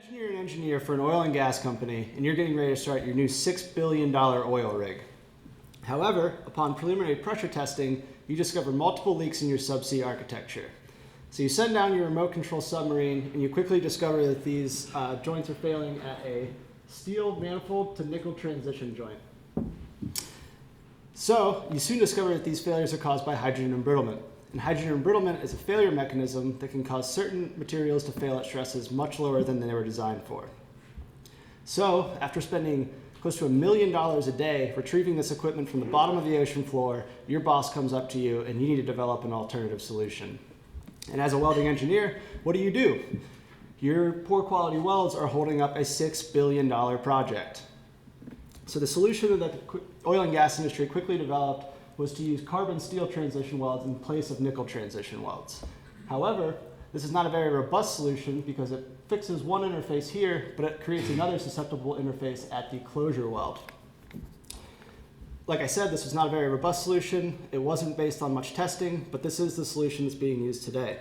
Imagine you're an engineer for an oil and gas company and you're getting ready to start your new $6 billion oil rig. However, upon preliminary pressure testing, you discover multiple leaks in your subsea architecture. So you send down your remote control submarine and you quickly discover that these joints are failing at a steel manifold to nickel transition joint. So you soon discover that these failures are caused by hydrogen embrittlement. And hydrogen embrittlement is a failure mechanism that can cause certain materials to fail at stresses much lower than they were designed for. So after spending close to $1 million a day retrieving this equipment from the bottom of the ocean floor, your boss comes up to you and you need to develop an alternative solution. And as a welding engineer, what do? Your poor quality welds are holding up a $6 billion project. So the solution that the oil and gas industry quickly developed was to use carbon steel transition welds in place of nickel transition welds. However, this is not a very robust solution because it fixes one interface here, but it creates another susceptible interface at the closure weld. Like I said, this was not a very robust solution. It wasn't based on much testing, but this is the solution that's being used today.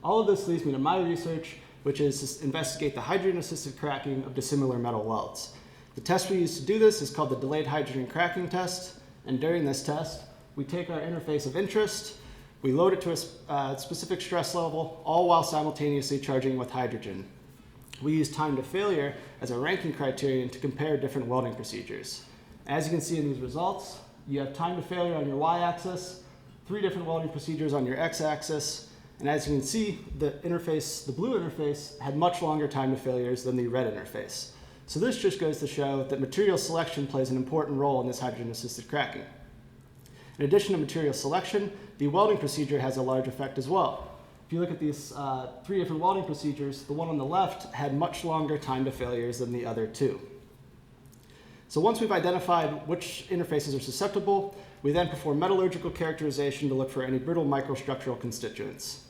All of this leads me to my research, which is to investigate the hydrogen-assisted cracking of dissimilar metal welds. The test we use to do this is called the delayed hydrogen cracking test. And during this test, we take our interface of interest, we load it to a specific stress level, all while simultaneously charging with hydrogen. We use time to failure as a ranking criterion to compare different welding procedures. As you can see in these results, you have time to failure on your y-axis, 3 different welding procedures on your x-axis, and as you can see, the blue interface had much longer time to failures than the red interface. So this just goes to show that material selection plays an important role in this hydrogen-assisted cracking. In addition to material selection, the welding procedure has a large effect as well. If you look at these 3 different welding procedures, the one on the left had much longer time to failures than the other 2. So once we've identified which interfaces are susceptible, we then perform metallurgical characterization to look for any brittle microstructural constituents.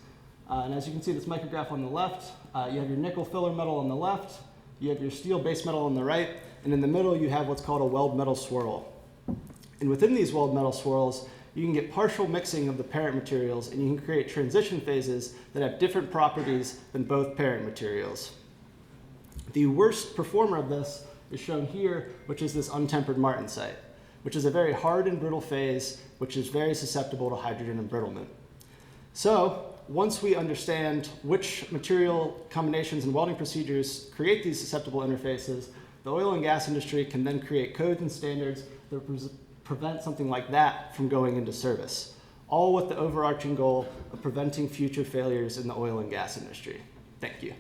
And as you can see, this micrograph on the left, you have your nickel filler metal on the left, you have your steel base metal on the right, and in the middle you have what's called a weld metal swirl. And within these weld metal swirls, you can get partial mixing of the parent materials and you can create transition phases that have different properties than both parent materials. The worst performer of this is shown here, which is this untempered martensite, which is a very hard and brittle phase, which is very susceptible to hydrogen embrittlement. So once we understand which material combinations and welding procedures create these susceptible interfaces, the oil and gas industry can then create codes and standards that prevent something like that from going into service, all with the overarching goal of preventing future failures in the oil and gas industry. Thank you.